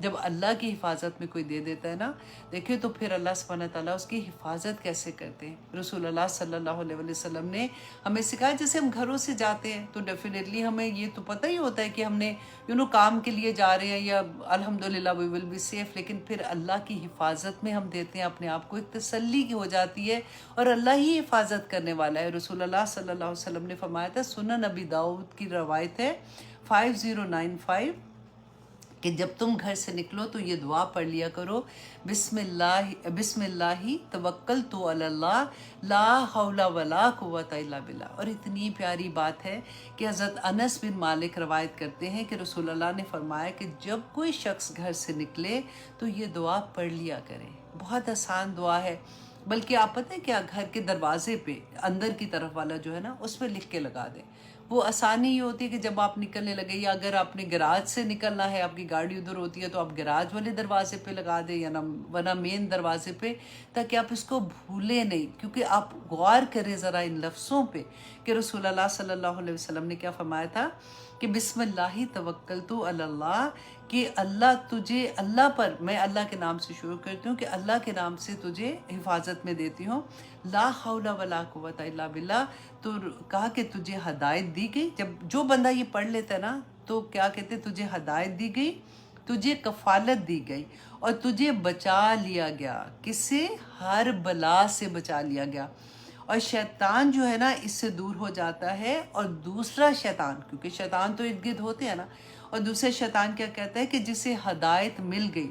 جب اللہ کی حفاظت میں کوئی دے دیتا ہے نا، دیکھیں تو پھر اللہ سبحانہ تعالیٰ اس کی حفاظت کیسے کرتے ہیں۔ رسول اللہ صلی اللہ علیہ وسلم نے ہمیں سکھایا، جیسے ہم گھروں سے جاتے ہیں تو ڈیفینیٹلی ہمیں یہ تو پتہ ہی ہوتا ہے کہ ہم نے کام کے لیے جا رہے ہیں، یا الحمدللہ وی ول بی سیف، لیکن پھر اللہ کی حفاظت میں ہم دیتے ہیں اپنے آپ کو، ایک تسلی کی ہو جاتی ہے، اور اللہ ہی حفاظت کرنے والا ہے۔ رسول اللہ صلی اللہ علیہ وسلم نے فرمایا تھا، سنن ابی داؤد کی روایت ہے 5095، کہ جب تم گھر سے نکلو تو یہ دعا پڑھ لیا کرو، بسم اللہ توکلت علی اللہ لا حول ولا قوت الا باللہ۔ اور اتنی پیاری بات ہے کہ حضرت انس بن مالک روایت کرتے ہیں کہ رسول اللہ نے فرمایا کہ جب کوئی شخص گھر سے نکلے تو یہ دعا پڑھ لیا کرے۔ بہت آسان دعا ہے، بلکہ آپ پتہ ہے کیا، گھر کے دروازے پہ اندر کی طرف والا جو ہے نا، اس پہ لکھ کے لگا دیں۔ وہ آسانی یہ ہوتی ہے کہ جب آپ نکلنے لگے، یا اگر آپ نے گراج سے نکلنا ہے، آپ کی گاڑی ادھر ہوتی ہے، تو آپ گراج والے دروازے پہ لگا دیں، یا ورنہ مین دروازے پہ، تاکہ آپ اس کو بھولیں نہیں۔ کیونکہ آپ غور کریں ذرا ان لفظوں پہ کہ رسول اللہ صلی اللہ علیہ وسلم نے کیا فرمایا تھا، کہ بسم اللہ توکلت علی اللہ، کہ اللہ پر میں اللہ کے نام سے شروع کرتی ہوں، کہ اللہ کے نام سے تجھے حفاظت میں دیتی ہوں، لا حول ولا قوت الا باللہ۔ تو کہا کہ تجھے ہدایت دی گئی، جب جو بندہ یہ پڑھ لیتا ہے نا، تو کیا کہتے، تجھے ہدایت دی گئی، تجھے کفالت دی گئی، اور تجھے بچا لیا گیا، کس سے؟ ہر بلا سے بچا لیا گیا، اور شیطان جو ہے نا اس سے دور ہو جاتا ہے۔ اور دوسرا شیطان، کیونکہ شیطان تو ارد گرد ہوتے ہیں نا، اور دوسرے شیطان کیا کہتا ہے کہ جسے ہدایت مل گئی،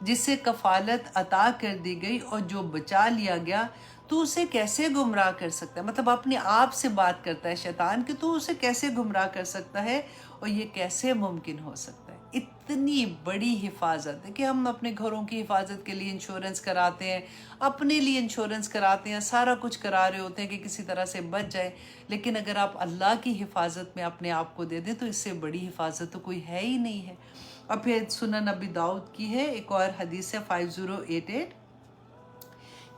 جس سے کفالت عطا کر دی گئی، اور جو بچا لیا گیا، تو اسے کیسے گمراہ کر سکتا ہے؟ مطلب اپنے آپ سے بات کرتا ہے شیطان کہ تو اسے کیسے گمراہ کر سکتا ہے، اور یہ کیسے ممکن ہو سکتا ہے؟ اتنی بڑی حفاظت ہے کہ ہم اپنے گھروں کی حفاظت کے لیے انشورنس کراتے ہیں، اپنے لیے انشورنس کراتے ہیں، سارا کچھ کرا رہے ہوتے ہیں کہ کسی طرح سے بچ جائے، لیکن اگر آپ اللہ کی حفاظت میں اپنے آپ کو دے دیں تو اس سے بڑی حفاظت تو کوئی ہے ہی نہیں ہے۔ اور پھر سنن ابی داؤد کی ہے ایک اور حدیث ہے 5088،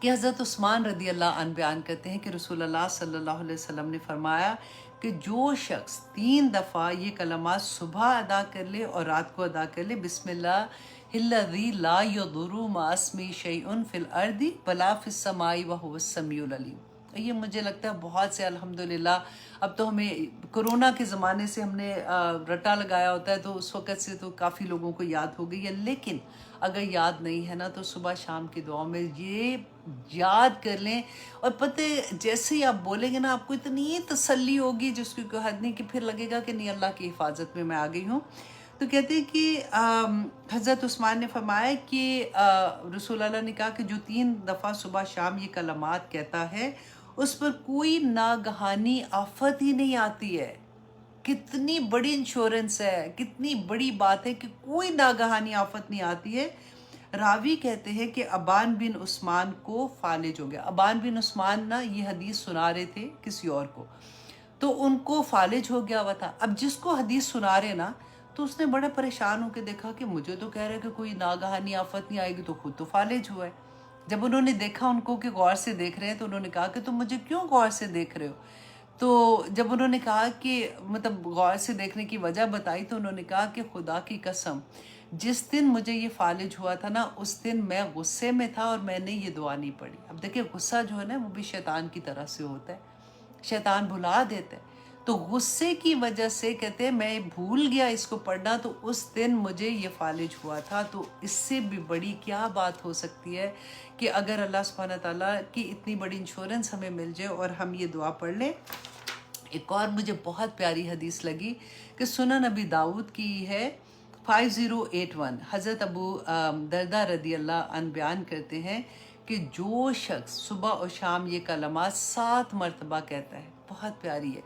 کہ حضرت عثمان رضی اللہ عنہ بیان کرتے ہیں کہ رسول اللہ صلی اللہ علیہ وسلم نے فرمایا کہ جو شخص 3 دفعہ یہ کلمات صبح ادا کر لے اور رات کو ادا کر لے، بسم اللہ الذی لا یضر مع اسمہ شیء فی الارض ولا فی السماء وہو السمیع العلیم۔ یہ مجھے لگتا ہے بہت سے الحمدللہ، اب تو ہمیں کرونا کے زمانے سے ہم نے رٹا لگایا ہوتا ہے، تو اس وقت سے تو کافی لوگوں کو یاد ہو گئی ہے، لیکن اگر یاد نہیں ہے نا تو صبح شام کی دعاؤں میں یہ یاد کر لیں، اور پتہ جیسے ہی آپ بولیں گے نا، آپ کو اتنی تسلی ہوگی جس کی کوئی حد نہیں، کہ پھر لگے گا کہ نہیں، اللہ کی حفاظت میں آ گئی ہوں۔ تو کہتے ہیں کہ حضرت عثمان نے فرمایا کہ رسول اللہ نے کہا کہ جو 3 دفعہ صبح شام یہ کلمات کہتا ہے، اس پر کوئی ناگہانی آفت ہی نہیں آتی ہے۔ کتنی بڑی انشورنس ہے، کتنی بڑی بات ہے کہ کوئی ناگہانی آفت نہیں آتی ہے۔ راوی کہتے ہیں کہ ابان بن عثمان کو فالج ہو گیا۔ ابان بن عثمان نا یہ حدیث سنا رہے تھے کسی اور کو، تو ان کو فالج ہو گیا ہوا تھا۔ اب جس کو حدیث سنا رہے نا، تو اس نے بڑے پریشان ہو کے دیکھا کہ مجھے تو کہہ رہے کہ کوئی ناگہانی آفت نہیں آئے گی، تو خود تو فالج ہوا ہے۔ جب انہوں نے دیکھا ان کو کہ غور سے دیکھ رہے ہیں، تو انہوں نے کہا کہ تم مجھے کیوں غور سے دیکھ رہے ہو؟ تو جب انہوں نے کہا کہ مطلب غور سے دیکھنے کی وجہ بتائی، تو انہوں نے کہا کہ خدا کی قسم، جس دن مجھے یہ فالج ہوا تھا نا، اس دن میں غصے میں تھا اور میں نے یہ دعا نہیں پڑھی۔ اب دیکھیں غصہ جو ہے نا، وہ بھی شیطان کی طرح سے ہوتا ہے، شیطان بھلا دیتا ہے۔ تو غصے کی وجہ سے کہتے ہیں میں بھول گیا اس کو پڑھنا، تو اس دن مجھے یہ فالج ہوا تھا۔ تو اس سے بھی بڑی کیا بات ہو سکتی ہے کہ اگر اللہ سبحانہ تعالیٰ کی اتنی بڑی انشورنس ہمیں مل جائے اور ہم یہ دعا پڑھ لیں۔ ایک اور مجھے بہت پیاری حدیث لگی کہ سنن ابی داؤد کی ہے 5081، حضرت ابو دردہ رضی اللہ عنہ بیان کرتے ہیں کہ جو شخص صبح اور شام یہ کلمات 7 مرتبہ کہتا ہے، بہت پیاری ہے،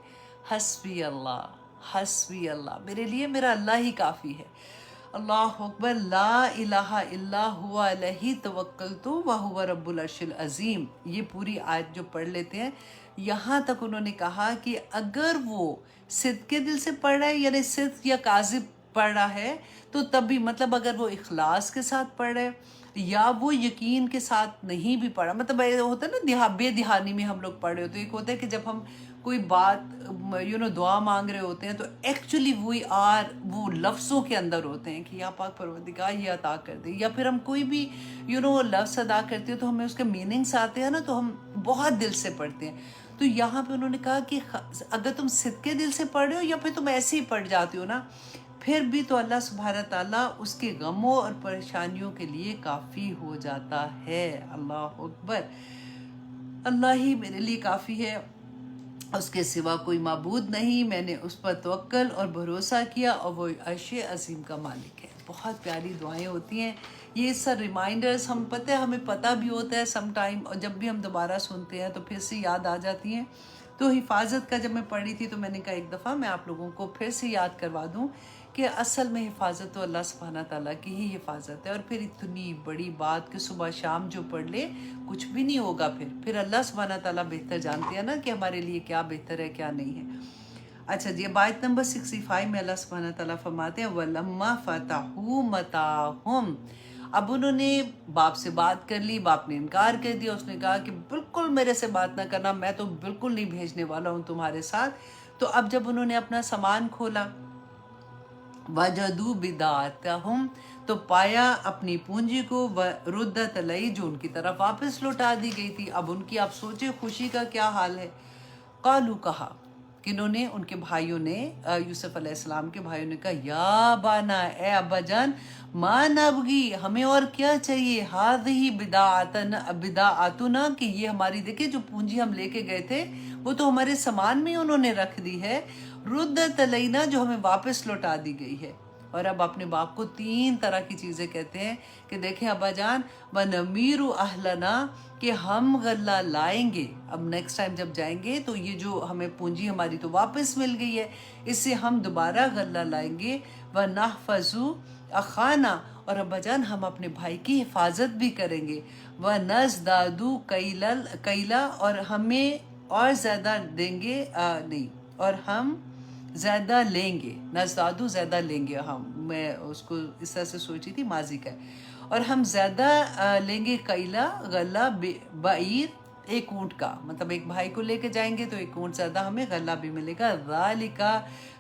حسبی اللہ، حسبی اللہ، میرے لیے میرا اللہ ہی کافی ہے، اللہ اکبر، لا الہ الا ہوا علیہ توکلت وہو رب العرش العظیم، یہ پوری آیت جو پڑھ لیتے ہیں، یہاں تک انہوں نے کہا کہ اگر وہ صدق کے دل سے پڑھ رہا ہے، یعنی صدق یا کاذب پڑھ رہا ہے، تو تب بھی مطلب اگر وہ اخلاص کے ساتھ پڑھ رہا ہے یا وہ یقین کے ساتھ نہیں بھی پڑھا، مطلب یہ ہوتا ہے نا بے دہانی میں ہم لوگ پڑھ رہے ہوتے ہیں۔ ایک ہوتا ہے کہ جب ہم کوئی بات دعا مانگ رہے ہوتے ہیں تو ایکچولی وہ لفظوں کے اندر ہوتے ہیں کہ یا پاک پروردگار یہ عطا کر دے، یا پھر ہم کوئی بھی لفظ ادا کرتے ہیں تو ہمیں اس کے میننگس آتے ہیں نا، تو ہم بہت دل سے پڑھتے ہیں. تو یہاں پہ انہوں نے کہا کہ اگر تم صدقے دل سے پڑھ رہے ہو یا پھر تم ایسے ہی پڑھ جاتے ہو نا، پھر بھی تو اللہ سبحانہ تعالیٰ اس کے غموں اور پریشانیوں کے لیے کافی ہو جاتا ہے. اللہ اکبر. اللہ ہی میرے لیے کافی ہے، اس کے سوا کوئی معبود نہیں. میں نے اس پر توکل اور بھروسہ کیا اور وہ عرش عظیم کا مالک ہے. بہت پیاری دعائیں ہوتی ہیں یہ سر ریمائنڈرز. ہمیں پتہ بھی ہوتا ہے سم ٹائم، اور جب بھی ہم دوبارہ سنتے ہیں تو پھر سے یاد آ جاتی ہیں. تو حفاظت کا جب میں پڑھی تھی تو میں نے کہا ایک دفعہ میں آپ لوگوں کو پھر سے یاد کروا دوں کہ اصل میں حفاظت تو اللہ سبحانہ تعالیٰ کی ہی حفاظت ہے. اور پھر اتنی بڑی بات کہ صبح شام جو پڑھ لے کچھ بھی نہیں ہوگا. پھر اللہ سبحانہ تعالیٰ بہتر جانتے ہیں نا کہ ہمارے لیے کیا بہتر ہے کیا نہیں ہے. اچھا جی، آیت نمبر 65 میں اللہ سبحانہ تعالیٰ فرماتے ہیں وَلَمَّا فَتَحُوا مَتَاعَهُمْ. اب انہوں نے باپ سے بات کر لی، باپ نے انکار کر دیا. اس نے کہا کہ بالکل میرے سے بات نہ کرنا، میں تو بالکل نہیں بھیجنے والا ہوں تمہارے ساتھ. تو اب جب انہوں نے اپنا سامان کھولا وَجَدُوا بِضَاعَتَهُمْ، تو پایا اپنی پونجی کو، وَرُدَّتْ عَلَيْهِمْ، جو ان کی طرف واپس لوٹا دی گئی تھی. اب ان کی آپ سوچے خوشی کا کیا حال ہے. قالوا، کہا کہ انہوں نے، ان کے بھائیوں نے، یوسف علیہ السلام کے بھائیوں نے کہا یا بانا، اے ابا جان، ما نبغی، ہمیں اور کیا چاہیے، هذه بداعتنا، کہ یہ ہماری، دیکھیں جو پونجی ہم لے کے گئے تھے وہ تو ہمارے سامان میں انہوں نے رکھ دی ہے، ردت علینا، جو ہمیں واپس لوٹا دی گئی ہے. اور اب اپنے باپ کو 3 طرح کی چیزیں کہتے ہیں کہ دیکھیں ابا جان، وَنَمِيرُ أَهْلَنَا، کہ ہم غلہ لائیں گے. اب نیکسٹ ٹائم جب جائیں گے تو یہ جو ہمیں پونجی ہماری تو واپس مل گئی ہے، اس سے ہم دوبارہ غلہ لائیں گے. وَنَحْفَظُ أَخَانَا، اور ابا جان ہم اپنے بھائی کی حفاظت بھی کریں گے. وَنَزْدَادُ کَيْلًا، اور ہمیں اور زیادہ دیں گے، نہیں، اور ہم زیادہ لیں گے. نزدادو، زیادہ لیں گے ہم، میں اس کو اس طرح سے سوچی تھی ماضی کا ہے. اور ہم زیادہ لیں گے کیلا، غلہ، بعیر، ایک اونٹ کا، مطلب ایک بھائی کو لے کے جائیں گے تو ایک اونٹ زیادہ ہمیں غلہ بھی ملے گا. ذالک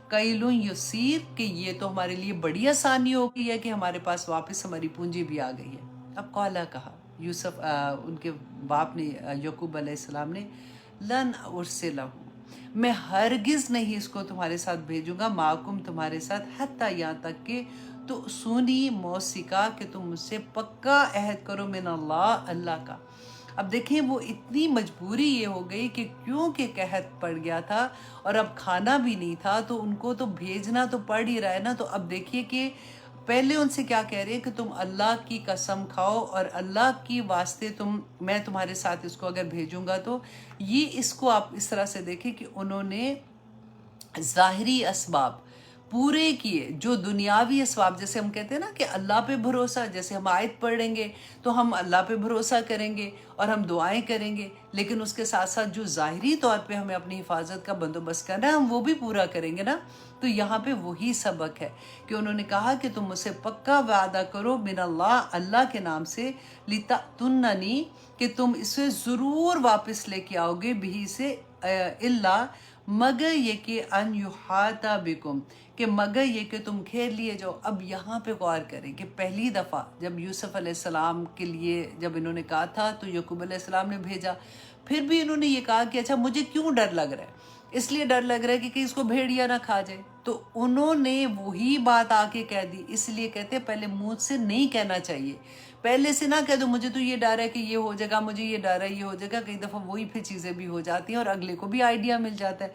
کیل یسیر، کہ یہ تو ہمارے لیے بڑی آسانی ہو گئی ہے کہ ہمارے پاس واپس ہماری پونجی بھی آ گئی ہے. اب قالا، کہا یوسف، ان کے باپ نے، یعقوب علیہ السلام نے، لن ارسلہ، میں ہرگز نہیں اس کو تمہارے ساتھ بھیجوں گا، معکم، تمہارے ساتھ، حتیٰ، یہاں تک کہ تو سونی موسیقہ، کہ تم مجھ سے پکا عہد کرو، من اللہ، اللہ کا. اب دیکھیں وہ اتنی مجبوری یہ ہو گئی کہ کیونکہ قحط پڑ گیا تھا اور اب کھانا بھی نہیں تھا تو ان کو تو بھیجنا تو پڑ ہی رہا ہے نا. تو اب دیکھیے کہ پہلے ان سے کیا کہہ رہے ہیں کہ تم اللہ کی قسم کھاؤ اور اللہ کی واسطے میں تمہارے ساتھ اس کو اگر بھیجوں گا تو یہ، اس کو آپ اس طرح سے دیکھیں کہ انہوں نے ظاہری اسباب پورے کیے، جو دنیاوی اسباب، جیسے ہم کہتے ہیں نا کہ اللہ پہ بھروسہ، جیسے ہم آیت پڑھیں گے تو ہم اللہ پہ بھروسہ کریں گے اور ہم دعائیں کریں گے، لیکن اس کے ساتھ ساتھ جو ظاہری طور پہ ہمیں اپنی حفاظت کا بندوبست کرنا ہے ہم وہ بھی پورا کریں گے نا. تو یہاں پہ وہی سبق ہے کہ انہوں نے کہا کہ تم مجھ سے پکا وعدہ کرو من اللہ، اللہ کے نام سے، لتأتوننی، کہ تم اسے ضرور واپس لے کے آؤ گے، بھی سے، اللہ، مگر یہ کہ ان یحاط بکم، کہ مگر یہ کہ تم گھیر لیے جاؤ. اب یہاں پہ غور کریں کہ پہلی دفعہ جب یوسف علیہ السلام کے لیے جب انہوں نے کہا تھا تو یعقوب علیہ السلام نے بھیجا، پھر بھی انہوں نے یہ کہا کہ اچھا مجھے کیوں ڈر لگ رہا ہے، اس لیے ڈر لگ رہا ہے کہ کہیں اس کو بھیڑیا نہ کھا جائے. تو انہوں نے وہی بات آ کے کہہ دی. اس لیے کہتے ہیں پہلے منہ سے نہیں کہنا چاہیے، پہلے سے نہ کہہ دو مجھے تو یہ ڈر ہے کہ یہ ہو جائے گا، مجھے یہ ڈر ہے یہ ہو جائے گا. کئی دفعہ وہی پھر چیزیں بھی ہو جاتی ہیں اور اگلے کو بھی آئیڈیا مل جاتا ہے.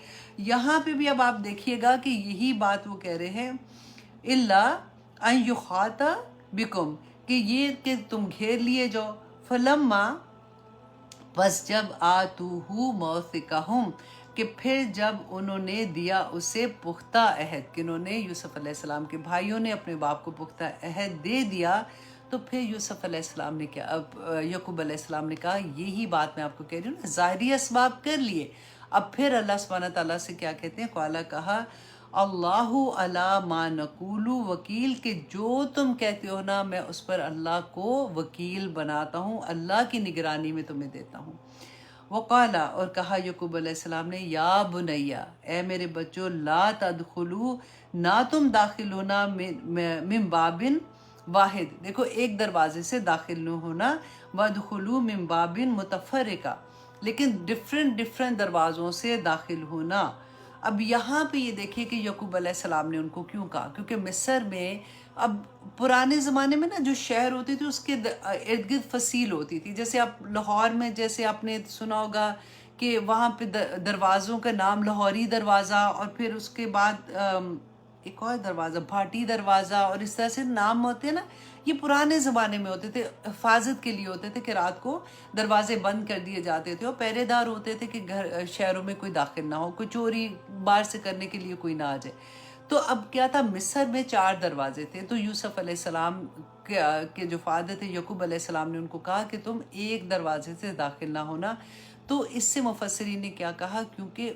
یہاں پہ بھی اب آپ دیکھیے گا کہ یہی بات وہ کہہ رہے ہیں، اللہ ان یحاط بکم، کہ یہ کہ تم گھیر لیے جاؤ. فلما، بس جب آتوہ موثقہم، کہ پھر جب انہوں نے دیا اسے پختہ عہد، کہ انہوں نے، یوسف علیہ السلام کے بھائیوں نے اپنے باپ کو پختہ عہد دے دیا، تو پھر یوسف علیہ السلام نے کیا، یعقوب علیہ السلام نے کہا یہی بات میں آپ کو کہہ رہی ہوں نا، ظاہری اسباب کر لیے. اب پھر اللہ سبحانہ تعالیٰ سے کیا کہتے ہیں، قالا، کہا اللہ علی ما نقول وکیل، کہ جو تم کہتے ہو نا میں اس پر اللہ کو وکیل بناتا ہوں، اللہ کی نگرانی میں تمہیں دیتا ہوں. وقالا اور کہا یعقوب علیہ السلام نے یا بنیا اے میرے بچوں لا تدخلو نہ تم داخل ہونا من بابن واحد، دیکھو ایک دروازے سے داخل نہ ہونا، وادخلو من بابن متفرقہ لیکن ڈفرینٹ دروازوں سے داخل ہونا۔ اب یہاں پہ یہ دیکھیے کہ یعقوب علیہ السلام نے ان کو کیوں کہا، کیونکہ مصر میں اب پرانے زمانے میں نا جو شہر ہوتی تھی اس کے ارد گرد فصیل ہوتی تھی، جیسے آپ لاہور میں جیسے آپ نے سنا ہوگا کہ وہاں پہ دروازوں کا نام لاہوری دروازہ، اور پھر اس کے بعد ایک اور دروازہ بھاٹی دروازہ، اور اس طرح سے نام ہوتے ہیں نا، یہ پرانے زمانے میں ہوتے تھے، حفاظت کے لیے ہوتے تھے کہ رات کو دروازے بند کر دیے جاتے تھے اور پہرے دار ہوتے تھے کہ شہروں میں کوئی داخل نہ ہو، کوئی چوری باہر سے کرنے کے لیے کوئی نہ آ جائے۔ تو اب کیا تھا، مصر میں 4 دروازے تھے، تو یوسف علیہ السلام کے جو فادر تھے یعقوب علیہ السلام نے ان کو کہا کہ تم ایک دروازے سے داخل نہ ہونا۔ تو اس سے مفسرین نے کیا کہا، کیونکہ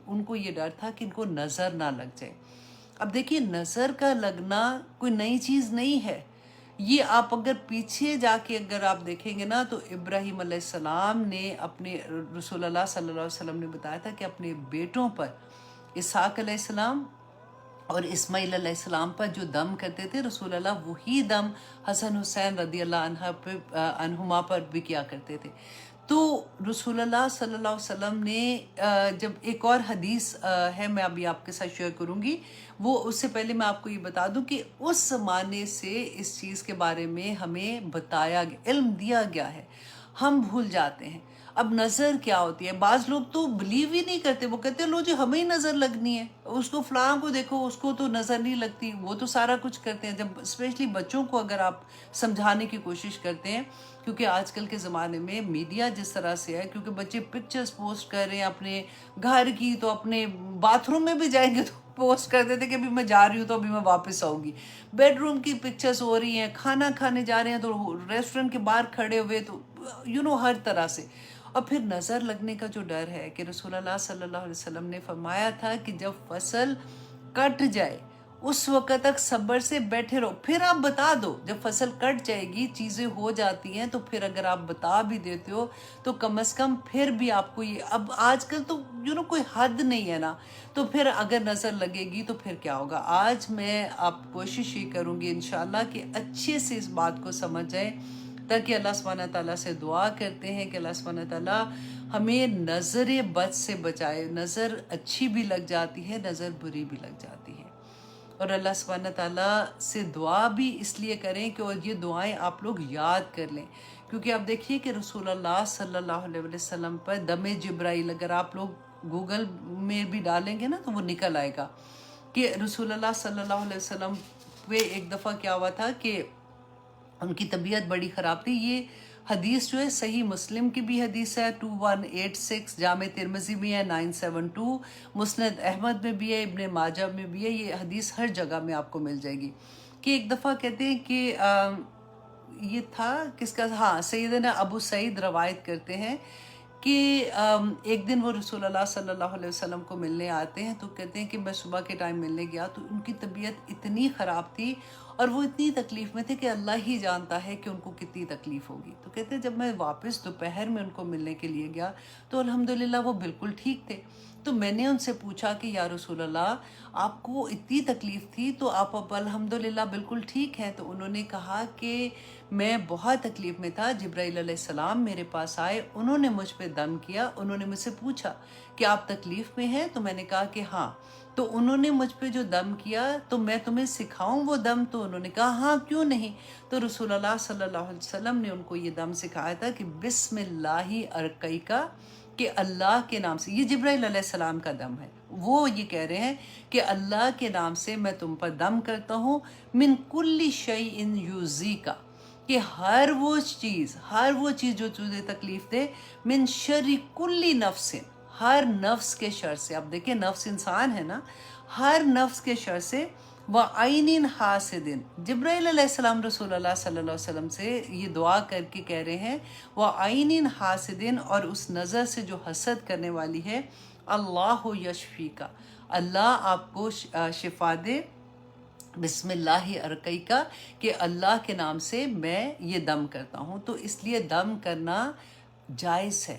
ان کو یہ ڈر تھا کہ ان کو نظر نہ لگ جائے۔ اب دیکھیے نظر کا لگنا کوئی نئی چیز نہیں ہے، یہ آپ اگر پیچھے جا کے اگر آپ دیکھیں گے نا تو ابراہیم علیہ السلام نے اپنے رسول اللہ صلی اللہ علیہ وسلم نے بتایا تھا کہ اپنے بیٹوں پر اسحاق علیہ السلام اور اسماعیل علیہ السلام پر جو دم کرتے تھے رسول اللہ وہی دم حسن حسین رضی اللہ عنہما پر بھی کیا کرتے تھے۔ تو رسول اللہ صلی اللہ علیہ وسلم نے جب ایک اور حدیث ہے میں ابھی آپ کے ساتھ شیئر کروں گی، وہ اس سے پہلے میں آپ کو یہ بتا دوں کہ اس زمانے سے اس چیز کے بارے میں ہمیں بتایا گیا، علم دیا گیا ہے، ہم بھول جاتے ہیں۔ اب نظر کیا ہوتی ہے، بعض لوگ تو بلیو ہی نہیں کرتے، وہ کہتے ہیں لو جی ہمیں ہی نظر لگنی ہے، اس کو فلاں کو دیکھو اس کو تو نظر نہیں لگتی، وہ تو سارا کچھ کرتے ہیں۔ جب اسپیشلی بچوں کو اگر آپ سمجھانے کی کوشش کرتے ہیں، کیونکہ آج کل کے زمانے میں میڈیا جس طرح سے ہے، کیونکہ بچے پکچرز پوسٹ کر رہے ہیں اپنے گھر کی، تو اپنے باتھ روم میں بھی جائیں گے تو پوسٹ کر دیتے کہ ابھی میں جا رہی ہوں تو ابھی میں واپس آؤں گی، بیڈ روم کی پکچرز ہو رہی ہیں، کھانا کھانے جا رہے ہیں تو ریسٹورنٹ کے باہر کھڑے ہوئے، تو ہر طرح سے۔ اور پھر نظر لگنے کا جو ڈر ہے کہ رسول اللہ صلی اللہ علیہ وسلم نے فرمایا تھا کہ جب فصل کٹ جائے اس وقت تک صبر سے بیٹھے رہو، پھر آپ بتا دو، جب فصل کٹ جائے گی چیزیں ہو جاتی ہیں تو پھر اگر آپ بتا بھی دیتے ہو تو کم از کم پھر بھی آپ کو یہ، اب آج کل تو کوئی حد نہیں ہے نا، تو پھر اگر نظر لگے گی تو پھر کیا ہوگا۔ آج میں آپ کوشش یہ کروں گی انشاءاللہ کہ اچھے سے اس بات کو سمجھ جائیں، تاکہ اللہ سبحانہ تعالیٰ سے دعا کرتے ہیں کہ اللہ سبحانہ تعالیٰ ہمیں نظر بد سے بچائے۔ نظر اچھی بھی لگ جاتی ہے، نظر بری بھی لگ جاتی ہے، اور اللہ سبحانہ تعالیٰ سے دعا بھی اس لیے کریں کہ اور یہ دعائیں آپ لوگ یاد کر لیں، کیونکہ آپ دیکھیے کہ رسول اللہ صلی اللہ علیہ وسلم پر دم جبرائیل اگر آپ لوگ گوگل میں بھی ڈالیں گے نا تو وہ نکل آئے گا کہ رسول اللہ صلی اللہ علیہ وسلم پہ ایک دفعہ کیا ہوا تھا کہ ان کی طبیعت بڑی خراب تھی۔ یہ حدیث جو ہے صحیح مسلم کی بھی حدیث ہے، 2186، جامع ترمذی میں ہے 972، مسند احمد میں بھی ہے، ابن ماجہ میں بھی ہے، یہ حدیث ہر جگہ میں آپ کو مل جائے گی کہ ایک دفعہ کہتے ہیں کہ یہ تھا کس کا، ہاں سیدنا ابو سعید روایت کرتے ہیں کہ ایک دن وہ رسول اللہ صلی اللہ علیہ وسلم کو ملنے آتے ہیں، تو کہتے ہیں کہ میں صبح کے ٹائم ملنے گیا تو ان کی طبیعت اتنی خراب تھی اور وہ اتنی تکلیف میں تھے کہ اللہ ہی جانتا ہے کہ ان کو کتنی تکلیف ہوگی۔ تو کہتے ہیں جب میں واپس دوپہر میں ان کو ملنے کے لیے گیا تو الحمدللہ وہ بالکل ٹھیک تھے۔ تو میں نے ان سے پوچھا کہ یا رسول اللہ آپ کو اتنی تکلیف تھی تو آپ اب الحمدللہ بالکل ٹھیک ہیں؟ تو انہوں نے کہا کہ میں بہت تکلیف میں تھا، جبرائیل علیہ السلام میرے پاس آئے، انہوں نے مجھ پہ دم کیا، انہوں نے مجھ سے پوچھا کہ آپ تکلیف میں ہیں؟ تو میں نے کہا کہ ہاں۔ تو انہوں نے مجھ پہ جو دم کیا تو میں تمہیں سکھاؤں وہ دم؟ تو انہوں نے کہا ہاں کیوں نہیں۔ تو رسول اللہ صلی اللہ علیہ وسلم نے ان کو یہ دم سکھایا تھا کہ بسم اللہ ارقیکا، کہ اللہ کے نام سے، یہ جبرائیل علیہ السلام کا دم ہے، وہ یہ کہہ رہے ہیں کہ اللہ کے نام سے میں تم پر دم کرتا ہوں، من کل شیء یؤذیکا، کہ ہر وہ چیز جو تجھے تکلیف دے، من شر کل نفس، ہر نفس کے شر سے، اب دیکھیں نفس انسان ہے نا، ہر نفس کے شر سے، وعین حاسد، جبرائیل علیہ السلام رسول اللہ صلی اللہ علیہ وسلم سے یہ دعا کر کے کہہ رہے ہیں وعین حاسد، اور اس نظر سے جو حسد کرنے والی ہے، اللہ یشفیکا، اللہ آپ کو شفا دے، بسم اللہ ارقیکا، کہ اللہ کے نام سے میں یہ دم کرتا ہوں۔ تو اس لیے دم کرنا جائز ہے،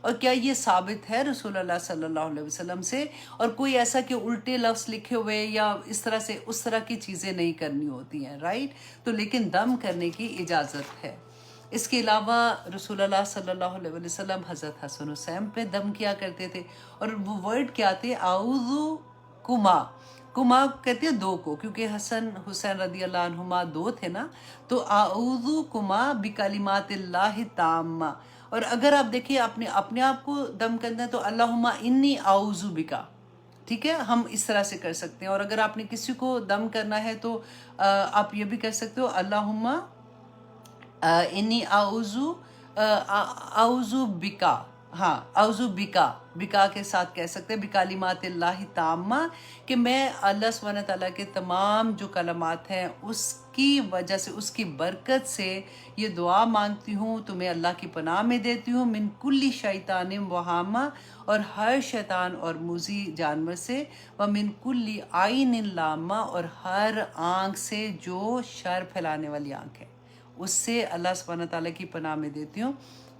اور کیا یہ ثابت ہے رسول اللہ صلی اللہ علیہ وسلم سے؟ اور کوئی ایسا کہ الٹے لفظ لکھے ہوئے یا اس طرح سے اس طرح کی چیزیں نہیں کرنی ہوتی ہیں، رائٹ؟ تو لیکن دم کرنے کی اجازت ہے۔ اس کے علاوہ رسول اللہ صلی اللہ علیہ وسلم حضرت حسن حسین پہ دم کیا کرتے تھے، اور وہ ورڈ کیا تھے؟ اعوذ کما، کما کہتے ہیں دو کو، کیونکہ حسن حسین رضی اللہ عنہما دو تھے نا، تو اعوذ کما بکلمات اللہ تامہ۔ اور اگر آپ دیکھیں اپنے آپ کو دم کرنا ہے تو اللہم انی اعوذ بکا، ٹھیک ہے، ہم اس طرح سے کر سکتے ہیں۔ اور اگر آپ نے کسی کو دم کرنا ہے تو آپ یہ بھی کر سکتے ہو اللہم انی اعوذ بکا، ہاں اعوذ بکا، بکا کے ساتھ کہہ سکتے ہیں بکلمات اللہ تامہ، کہ میں اللہ سبحانہ تعالیٰ کے تمام جو کلمات ہیں اس کی وجہ سے، اس کی برکت سے یہ دعا مانگتی ہوں، تمہیں اللہ کی پناہ میں دیتی ہوں، من کل شیطان وہامہ، اور ہر شیطان اور موذی جانور سے، ومن کل عین لامہ، اور ہر آنکھ سے جو شر پھیلانے والی آنکھ ہے، اس سے اللہ سبحانہ تعالیٰ کی پناہ میں دیتی ہوں۔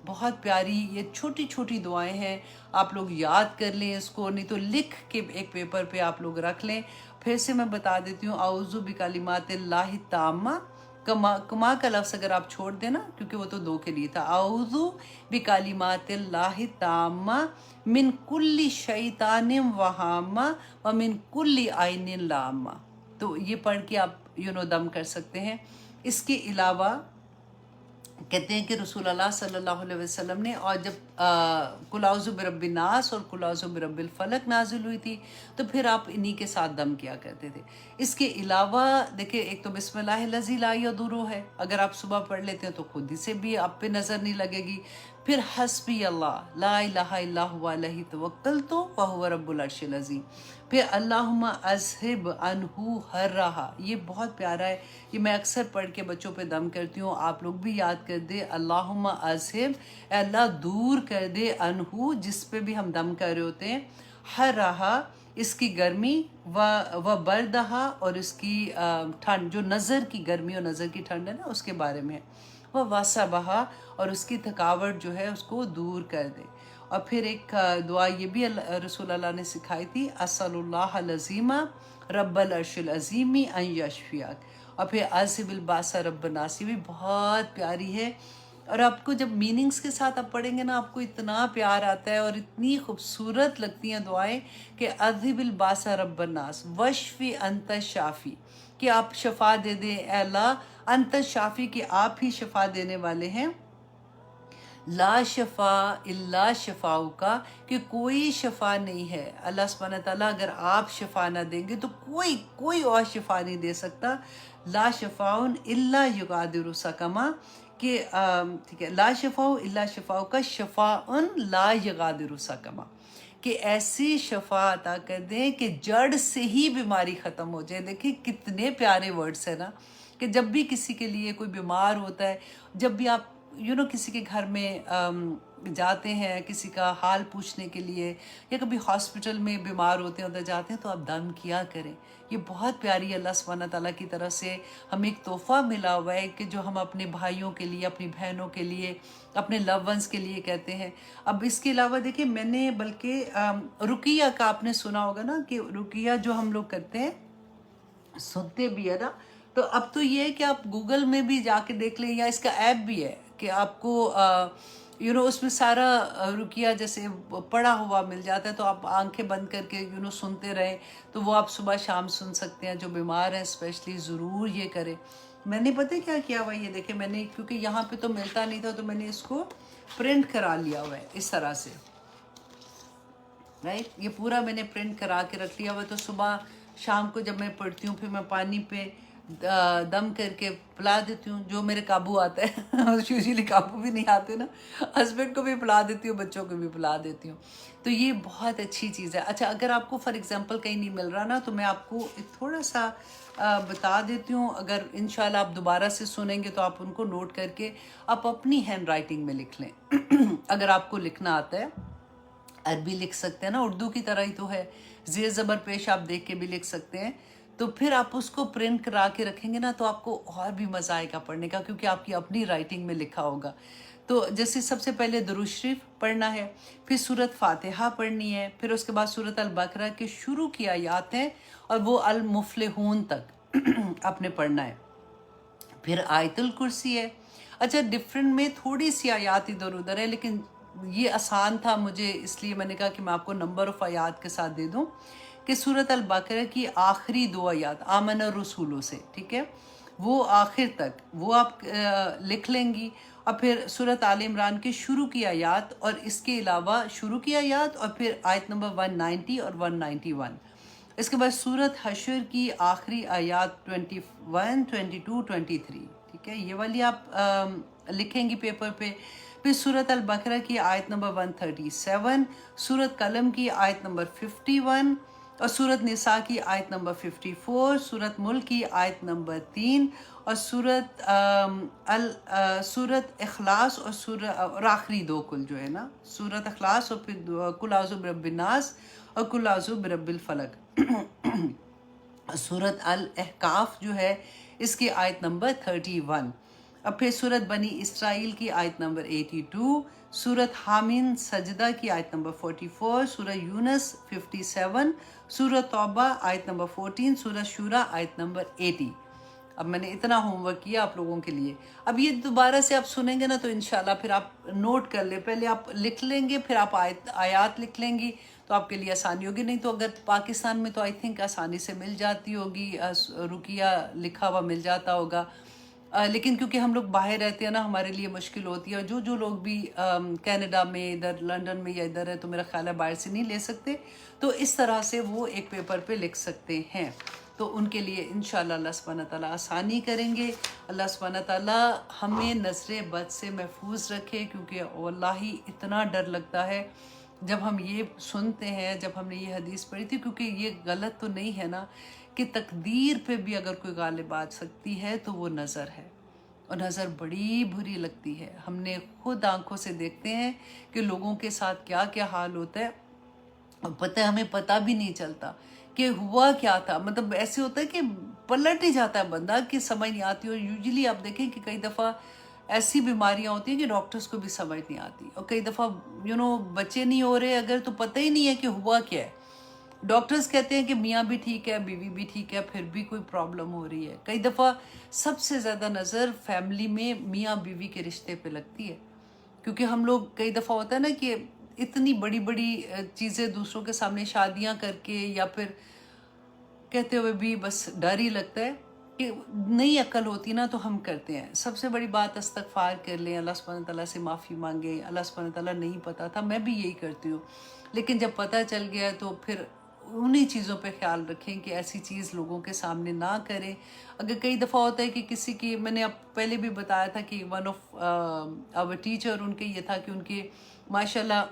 بہت پیاری یہ چھوٹی چھوٹی دعائیں ہیں، آپ لوگ یاد کر لیں اس کو، نہیں تو لکھ کے ایک پیپر پہ آپ لوگ رکھ لیں۔ پھر سے میں بتا دیتی ہوں، اعوذ بکلمات اللہ تامہ، کما کا لفظ اگر آپ چھوڑ دیں نا، کیونکہ وہ تو دو کے لیے تھا، اعوذ بکلمات اللہ تامہ من کل شیطان وہامہ ومن کل عین لامہ، تو یہ پڑھ کے آپ دم کر سکتے ہیں۔ اس کے علاوہ کہتے ہیں کہ رسول اللہ صلی اللہ علیہ وسلم نے، اور جب قل اعوذ برب الناس اور قل اعوذ برب الفلق نازل ہوئی تھی تو پھر آپ انہی کے ساتھ دم کیا کرتے تھے۔ اس کے علاوہ دیکھیں، ایک تو بسم اللہ الذی لا یضر ہے، اگر آپ صبح پڑھ لیتے ہیں تو خود ہی سے بھی آپ پہ نظر نہیں لگے گی۔ پھر حسبی اللہ لا الہ الا هو علیہ توکلت وہو رب العرش العظیم۔ پھر اللہم اذہب عنہ حرہا، یہ بہت پیارا ہے، یہ میں اکثر پڑھ کے بچوں پہ دم کرتی ہوں، آپ لوگ بھی یاد کر دے، اللہم اذہب، اے اللہ دور کر دے، عنہ جس پہ بھی ہم دم کر رہے ہوتے ہیں، حرہا اس کی گرمی، و بردہا اور اس کی ٹھنڈ، جو نظر کی گرمی اور نظر کی ٹھنڈ ہے نا اس کے بارے میں، وہ وصبہا اور اس کی تھکاوٹ جو ہے اس کو دور کر دے۔ اور پھر ایک دعا یہ بھی رسول اللہ نے سکھائی تھی، اسأل اللہ العظیم رب العرش العظیم ان یشفیک، اور پھر اذہب الباس رب الناس، یہ بھی بہت پیاری ہے۔ اور آپ کو جب میننگز کے ساتھ آپ پڑھیں گے نا، آپ کو اتنا پیار آتا ہے اور اتنی خوبصورت لگتی ہیں دعائیں، کہ اذہب الباس رب الناس واشفی انت شافی، کہ آپ شفا دے دیں اے اللہ، انت شافی، کہ آپ ہی شفا دینے والے ہیں، لا شفا الا شفاؤک، کہ کوئی شفا نہیں ہے، اللہ سبحانہ تعالیٰ اگر آپ شفا نہ دیں گے تو کوئی اور شفا نہیں دے سکتا، لا شفاء الا یغادر سقما، کہ ٹھیک ہے، لا شفاء الا شفاؤک شفاء لا یغادر سقما، کہ ایسی شفا عطا کر دیں کہ جڑ سے ہی بیماری ختم ہو جائے۔ دیکھیں کتنے پیارے ورڈز ہیں نا، کہ جب بھی کسی کے لیے کوئی بیمار ہوتا ہے، جب بھی آپ کسی کے گھر میں جاتے ہیں کسی کا حال پوچھنے کے لیے، یا کبھی ہاسپٹل میں بیمار ہوتے ہیں ادھر جاتے ہیں، تو آپ دم کیا کریں۔ یہ بہت پیاری اللہ سبحانہ تعالیٰ کی طرف سے ہمیں ایک تحفہ ملا ہوا ہے، کہ جو ہم اپنے بھائیوں کے لیے، اپنی بہنوں کے لیے، اپنے لو ونس کے لیے کہتے ہیں۔ اب اس کے علاوہ دیکھیں، میں نے بلکہ رقیہ کا آپ نے سنا ہوگا نا، کہ رقیہ جو ہم لوگ کرتے ہیں، سنتے بھی ہے نا، تو اب تو یہ ہے کہ آپ گوگل میں بھی جا کے دیکھ لیں، یا اس کا ایپ بھی ہے کہ آپ کو اس میں سارا رقیہ جیسے پڑا ہوا مل جاتا ہے، تو آپ آنکھیں بند کر کے سنتے رہیں، تو وہ آپ صبح شام سن سکتے ہیں۔ جو بیمار ہیں اسپیشلی ضرور یہ کریں۔ میں نے پتہ کیا کیا ہوا، یہ دیکھیں، میں نے کیونکہ یہاں پہ تو ملتا نہیں تھا، تو میں نے اس کو پرنٹ کرا لیا ہوا ہے اس طرح سے، رائٹ، یہ پورا میں نے پرنٹ کرا کے رکھ لیا ہوا ہے، تو صبح شام کو جب میں پڑھتی ہوں، پھر میں پانی پہ دم کر کے پلا دیتی ہوں، جو میرے قابو آتا ہے، یوزیلی قابو بھی نہیں آتے نا، ہسبینڈ کو بھی پلا دیتی ہوں، بچوں کو بھی پلا دیتی ہوں، تو یہ بہت اچھی چیز ہے۔ اچھا، اگر آپ کو فار ایگزامپل کہیں نہیں مل رہا نا، تو میں آپ کو ایک تھوڑا سا بتا دیتی ہوں، اگر انشاءاللہ آپ دوبارہ سے سنیں گے تو آپ ان کو نوٹ کر کے آپ اپنی ہینڈ رائٹنگ میں لکھ لیں، اگر آپ کو لکھنا آتا ہے۔ عربی لکھ سکتے ہیں نا، اردو کی طرح ہی تو ہے، زیر زبر پیش آپ دیکھ کے بھی لکھ سکتے ہیں، تو پھر آپ اس کو پرنٹ کرا کے رکھیں گے نا، تو آپ کو اور بھی مزہ آئے گا پڑھنے کا، کیونکہ آپ کی اپنی رائٹنگ میں لکھا ہوگا۔ تو جیسے سب سے پہلے درود شریف پڑھنا ہے، پھر سورت فاتحہ پڑھنی ہے، پھر اس کے بعد سورت البقرہ کے شروع کی آیات ہیں اور وہ المفلحون تک آپ نے پڑھنا ہے، پھر آیت الکرسی ہے۔ اچھا ڈفرینٹ میں تھوڑی سی آیات ادھر ادھر ہے، لیکن یہ آسان تھا مجھے، اس لیے میں نے کہا کہ میں آپ کو نمبر آف آیات کے ساتھ دے دوں کہ سورت البقرہ کی آخری 2 آیات آمن الرسولوں سے، ٹھیک ہے، وہ آخر تک وہ آپ لکھ لیں گی، اور پھر سورت آل عمران کی شروع کی آیات اور اس کے علاوہ شروع کی آیات، اور پھر آیت نمبر 190 اور 191۔ اس کے بعد سورت حشر کی آخری آیات 21 22 23، ٹھیک ہے، یہ والی آپ لکھیں گی پیپر پہ۔ پھر سورت البقرہ کی آیت نمبر 137، سورت قلم کی آیت نمبر 51، اور سورت نساء کی آیت نمبر 54، سورت ملک کی آیت نمبر 3، اور سورت اخلاص اور آخری 2 کل جو ہے نا، سورت اخلاص اور پھر قل اعوذ برب الناس اور قل اعوذ برب الفلق۔ سورت الاحقاف جو ہے اس کی آیت نمبر 31، اب پھر سورت بنی اسرائیل کی آیت نمبر 82، سورت حامین سجدہ کی آیت نمبر 44، سورت یونس 57، سورت توبہ آیت نمبر 14، سورت شورا آیت نمبر 80۔ اب میں نے اتنا ہوم ورک کیا آپ لوگوں کے لیے، اب یہ دوبارہ سے آپ سنیں گے نا تو انشاءاللہ پھر آپ نوٹ کر لیں، پہلے آپ لکھ لیں گے، پھر آپ آیات لکھ لیں گی تو آپ کے لیے آسانی ہوگی، نہیں تو اگر پاکستان میں تو آئی تھنک آسانی سے مل جاتی ہوگی، رقیہ لکھا ہوا مل جاتا ہوگا، لیکن کیونکہ ہم لوگ باہر رہتے ہیں نا ہمارے لیے مشکل ہوتی ہے، اور جو لوگ بھی کینیڈا میں ادھر لنڈن میں یا ادھر ہے تو میرا خیال ہے باہر سے نہیں لے سکتے، تو اس طرح سے وہ ایک پیپر پہ لکھ سکتے ہیں، تو ان کے لیے انشاءاللہ اللہ سبحانہ تعالیٰ آسانی کریں گے۔ اللہ سبحانہ تعالیٰ ہمیں نظر بد سے محفوظ رکھے، کیونکہ واللہ اتنا ڈر لگتا ہے جب ہم یہ سنتے ہیں، جب ہم نے یہ حدیث پڑھی تھی، کیونکہ یہ غلط تو نہیں ہے نا کہ تقدیر پہ بھی اگر کوئی غالب آ سکتی ہے تو وہ نظر ہے، اور نظر بڑی بری لگتی ہے، ہم نے خود آنکھوں سے دیکھتے ہیں کہ لوگوں کے ساتھ کیا کیا حال ہوتا ہے، اور پتہ ہے ہمیں پتہ بھی نہیں چلتا کہ ہوا کیا تھا، مطلب ایسے ہوتا ہے کہ پلٹ ہی جاتا ہے بندہ کہ سمجھ نہیں آتی، اور یوزلی آپ دیکھیں کہ کئی دفعہ ایسی بیماریاں ہوتی ہیں کہ ڈاکٹرز کو بھی سمجھ نہیں آتی، اور کئی دفعہ بچے نہیں ہو رہے اگر تو پتہ ہی نہیں ہے کہ ہوا کیا ہے، ڈاکٹرز کہتے ہیں کہ میاں بھی ٹھیک ہے بیوی بھی ٹھیک ہے پھر بھی کوئی پرابلم ہو رہی ہے۔ کئی دفعہ سب سے زیادہ نظر فیملی میں میاں بیوی کے رشتے پہ لگتی ہے، کیونکہ ہم لوگ کئی دفعہ ہوتا ہے نا کہ اتنی بڑی بڑی چیزیں دوسروں کے سامنے شادیاں کر کے یا پھر کہتے ہوئے بھی بس ڈر ہی لگتا ہے کہ نئی عقل ہوتی نا تو ہم کرتے ہیں۔ سب سے بڑی بات استغفار کر لیں، اللہ سبحانہ تعالیٰ سے معافی مانگیں، اللہ سبحانہ تعالیٰ نہیں پتا تھا، میں بھی یہی کرتی ہوں، لیکن جب پتہ چل گیا تو پھر انہی چیزوں پہ خیال رکھیں کہ ایسی چیز لوگوں کے سامنے نہ کریں۔ اگر کئی دفعہ ہوتا ہے کہ کسی کی، میں نے اب پہلے بھی بتایا تھا کہ ون آف آور ٹیچر، ان کے یہ تھا کہ ان کے ماشاءاللہ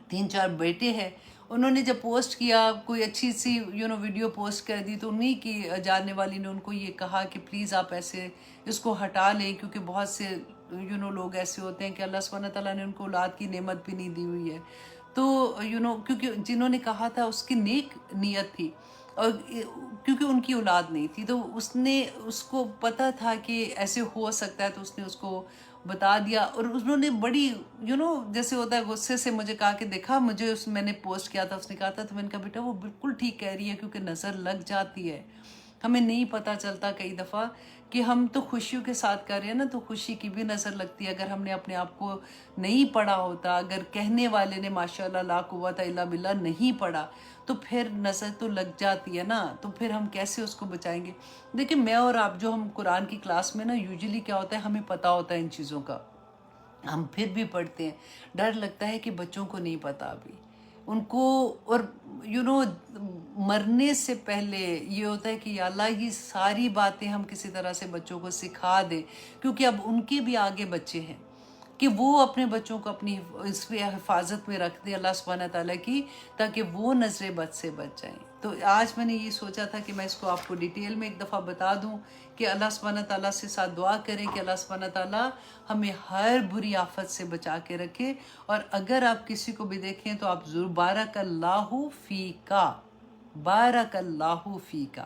3-4 بیٹے ہیں، انہوں نے جب پوسٹ کیا کوئی اچھی سی ویڈیو پوسٹ کر دی تو انہی کی جاننے والی نے ان کو یہ کہا کہ پلیز آپ ایسے اس کو ہٹا لیں، کیونکہ بہت سے لوگ ایسے ہوتے ہیں کہ اللہ سبحانہ تعالیٰ نے ان کو اولاد کی نعمت بھی نہیں دی ہوئی ہے، تو کیونکہ جنہوں نے کہا تھا اس کی نیک نیت تھی، اور کیونکہ ان کی اولاد نہیں تھی تو اس کو پتہ تھا کہ ایسے ہو سکتا ہے، تو اس نے اس کو بتا دیا، اور انہوں نے بڑی جیسے ہوتا ہے غصے سے مجھے کہا کہ دیکھا مجھے میں نے پوسٹ کیا تھا، اس نے کہا تھا، تو میں نے کہا بیٹا وہ بالکل ٹھیک کہہ رہی ہے، کیونکہ نظر لگ جاتی ہے، ہمیں نہیں پتہ چلتا کئی دفعہ کہ ہم تو خوشیوں کے ساتھ کر رہے ہیں نا، تو خوشی کی بھی نظر لگتی ہے، اگر ہم نے اپنے آپ کو نہیں پڑھا ہوتا، اگر کہنے والے نے ماشاءاللہ لا قوت الا باللہ نہیں پڑھا تو پھر نظر تو لگ جاتی ہے نا، تو پھر ہم کیسے اس کو بچائیں گے؟ دیکھیں میں اور آپ جو ہم قرآن کی کلاس میں نا یوزلی کیا ہوتا ہے ہمیں پتہ ہوتا ہے ان چیزوں کا، ہم پھر بھی پڑھتے ہیں، ڈر لگتا ہے کہ بچوں کو نہیں پتہ ابھی ان کو، اور مرنے سے پہلے یہ ہوتا ہے کہ یا اللہ یہ ساری باتیں ہم کسی طرح سے بچوں کو سکھا دیں، کیونکہ اب ان کے بھی آگے بچے ہیں، کہ وہ اپنے بچوں کو اپنی اس پہ حفاظت میں رکھ دیں اللہ سبحانہ تعالیٰ کی، تاکہ وہ نظر بد سے بچ جائیں۔ تو آج میں نے یہ سوچا تھا کہ میں اس کو آپ کو ڈیٹیل میں ایک دفعہ بتا دوں کہ اللہ سبحانہ تعالیٰ سے ساتھ دعا کریں کہ اللہ سبحانہ تعالیٰ ہمیں ہر بری آفت سے بچا کے رکھے، اور اگر آپ کسی کو بھی دیکھیں تو آپ ضرور بارک اللہ فیکا، بارک اللہ فیکا،